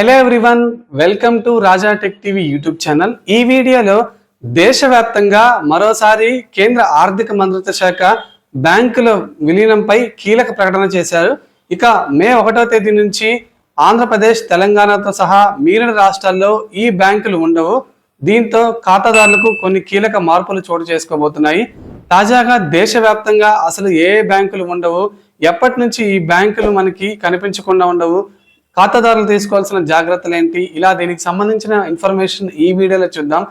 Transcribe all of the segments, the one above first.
Hello everyone, welcome to Raja tech TV YouTube channel. ఈ వీడియోలో దేశవ్యాప్తంగా మరోసారి కేంద్ర ఆర్థిక మంత్రిత్వ శాఖ బ్యాంకుల విలీనంపై కీలక ప్రకటన చేశారు. ఇక మే 1వ తేదీ నుంచి ఆంధ్రప్రదేశ్, తెలంగాణతో సహా మిగిలిన రాష్ట్రాల్లో ఈ బ్యాంకులు ఉండవు. దీంతో ఖాతాదారులకు కొన్ని కీలక మార్పులు చోటు చేసుకోబోతున్నాయి. తాజాగా దేశవ్యాప్తంగా అసలు ఏ బ్యాంకులు ఉండవు, ఎప్పటి నుంచి ఈ బ్యాంకులు మనకి కనిపించకుండా ఉండవు, ఖాతాదారులు తీసుకోవాల్సిన జాగ్రత్తలు ఏంటి, ఇలా దీనికి సంబంధించిన ఇన్ఫర్మేషన్ ఈ వీడియోలో చూద్దాం.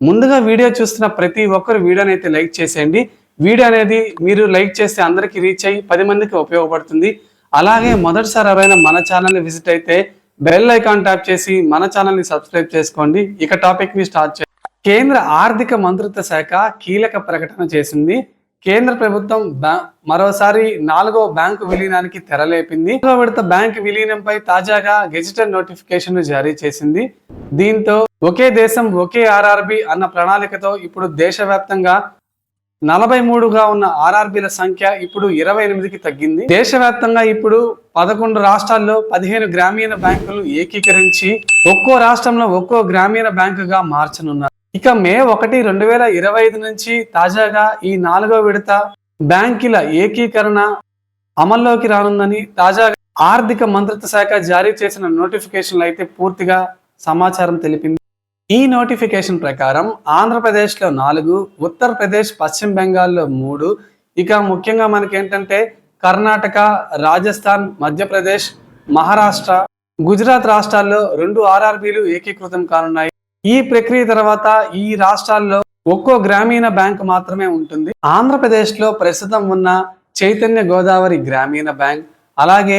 ముందుగా వీడియో చూస్తున్న ప్రతి ఒక్కరు వీడియోని అయితే లైక్ చేసేయండి. వీడియో అనేది మీరు లైక్ చేస్తే అందరికీ రీచ్ అయ్యి 10 మందికి ఉపయోగపడుతుంది. అలాగే మొదటిసారి ఎవరైనా మన ఛానల్ని విజిట్ అయితే బెల్ ఐకాన్ ట్యాప్ చేసి మన ఛానల్ని సబ్స్క్రైబ్ చేసుకోండి. ఇక టాపిక్ ని స్టార్ట్ చేయండి. కేంద్ర ఆర్థిక మంత్రిత్వ శాఖ కీలక ప్రకటన చేసింది. కేంద్ర ప్రభుత్వం మరోసారి 4వ బ్యాంకు విలీనానికి తెరలేపింది. 4వ విడత బ్యాంకు విలీనంపై తాజాగా గెజిటెడ్ నోటిఫికేషన్ జారీ చేసింది. దీంతో ఒకే దేశం ఒకే ఆర్ఆర్బి అన్న ప్రణాళికతో ఇప్పుడు దేశవ్యాప్తంగా 43గా ఉన్న ఆర్ఆర్బీల సంఖ్య ఇప్పుడు 28కి తగ్గింది. దేశవ్యాప్తంగా ఇప్పుడు 11 రాష్ట్రాల్లో 15 గ్రామీణ బ్యాంకులు ఏకీకరించి ఒక్కో రాష్ట్రంలో ఒక్కో గ్రామీణ బ్యాంకుగా మార్చనున్నారు. ఇక మే 1, 2025 నుంచి తాజాగా ఈ 4వ విడత బ్యాంకుల ఏకీకరణ అమల్లోకి రానుందని తాజాగా ఆర్థిక మంత్రిత్వ శాఖ జారీ చేసిన నోటిఫికేషన్లు అయితే పూర్తిగా సమాచారం తెలిపింది. ఈ నోటిఫికేషన్ ప్రకారం ఆంధ్రప్రదేశ్లో 4, ఉత్తరప్రదేశ్, పశ్చిమ బెంగాల్లో 3, ఇక ముఖ్యంగా మనకి ఏంటంటే కర్ణాటక, రాజస్థాన్, మధ్యప్రదేశ్, మహారాష్ట్ర, గుజరాత్ రాష్ట్రాల్లో 2 ఆర్ఆర్బీలు ఏకీకృతం కానున్నాయి. ఈ ప్రక్రియ తర్వాత ఈ రాష్ట్రాల్లో ఒక్కో గ్రామీణ బ్యాంకు మాత్రమే ఉంటుంది. ఆంధ్రప్రదేశ్లో ప్రస్తుతం ఉన్న చైతన్య గోదావరి గ్రామీణ బ్యాంక్, అలాగే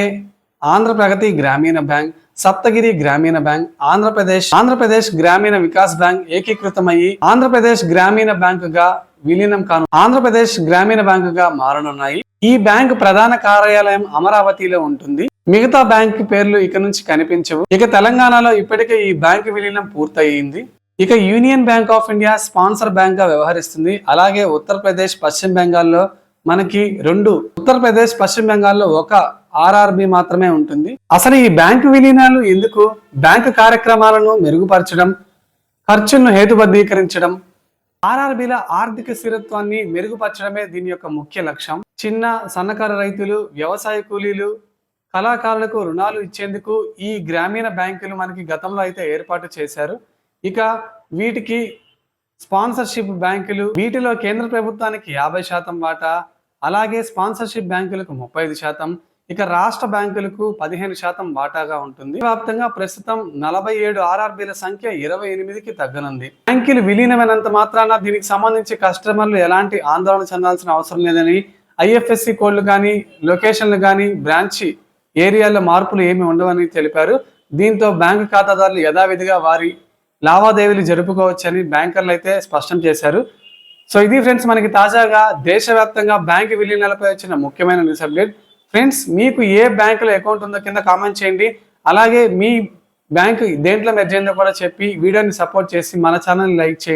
ఆంధ్రప్రగతి గ్రామీణ బ్యాంక్, సప్తగిరి గ్రామీణ బ్యాంక్, ఆంధ్రప్రదేశ్ గ్రామీణ వికాస్ బ్యాంక్ ఏకీకృతమయ్యి ఆంధ్రప్రదేశ్ గ్రామీణ బ్యాంకుగా విలీనం కాను ఆంధ్రప్రదేశ్ గ్రామీణ బ్యాంకుగా మారనున్నాయి. ఈ బ్యాంకు ప్రధాన కార్యాలయం అమరావతిలో ఉంటుంది. మిగతా బ్యాంకు పేర్లు ఇక నుంచి కనిపించవు. ఇక తెలంగాణలో ఇప్పటికే ఈ బ్యాంకు విలీనం పూర్తయింది. ఇక union bank of India sponsor bank గా వ్యవహరిస్తుంది. అలాగే ఉత్తరప్రదేశ్, పశ్చిమ బెంగాల్లో మనకి 2, ఉత్తరప్రదేశ్, పశ్చిమ బెంగాల్లో 1 ఆర్ఆర్బి మాత్రమే ఉంటుంది. అసలు ఈ బ్యాంకు విలీనాలు ఎందుకు? బ్యాంకు కార్యక్రమాలను మెరుగుపరచడం, ఖర్చులను హేతుబద్ధీకరించడం, ఆర్ఆర్బీల ఆర్థిక స్థిరత్వాన్ని మెరుగుపరచడమే దీని యొక్క ముఖ్య లక్ష్యం. చిన్న సన్నకారు రైతులు, వ్యవసాయ కూలీలు, కళాకారులకు రుణాలు ఇచ్చేందుకు ఈ గ్రామీణ బ్యాంకులు మనకి గతంలో అయితే ఏర్పాటు చేశారు. ఇక వీటికి స్పాన్సర్షిప్ బ్యాంకులు, వీటిలో కేంద్ర ప్రభుత్వానికి 50% వాటా, అలాగే స్పాన్సర్షిప్ బ్యాంకులకు 35%, ఇక రాష్ట్ర బ్యాంకులకు 15% వాటాగా ఉంటుంది. వ్యాప్తంగా ప్రస్తుతం 47 ఆర్ఆర్బీల సంఖ్య 28కి తగ్గనుంది. బ్యాంకులు విలీనమైనంత మాత్రాన దీనికి సంబంధించి కస్టమర్లు ఎలాంటి ఆందోళన చెందాల్సిన అవసరం లేదని, ఐఎఫ్ఎస్సి కోడ్లు కానీ, లొకేషన్లు కానీ, బ్రాంచ్ ఏరియాల్లో మార్పులు ఏమి ఉండవని తెలిపారు. దీంతో బ్యాంకు ఖాతాదారులు యథావిధిగా వారి లావాదేవీలు జరుపుకోవచ్చని బ్యాంకర్లు అయితే స్పష్టం చేశారు. సో ఇది ఫ్రెండ్స్, మనకి తాజాగా దేశవ్యాప్తంగా బ్యాంకు విలీనాలపై వచ్చిన ముఖ్యమైన న్యూస్ అప్డేట్. ఫ్రెండ్స్, మీకు ఏ బ్యాంకులో అకౌంట్ ఉందో కింద కామెంట్ చేయండి. అలాగే మీ బ్యాంకు దేంట్లో మెర్జ్ అయిందో కూడా చెప్పి వీడియోని సపోర్ట్ చేసి మన ఛానల్ని లైక్ చేయండి.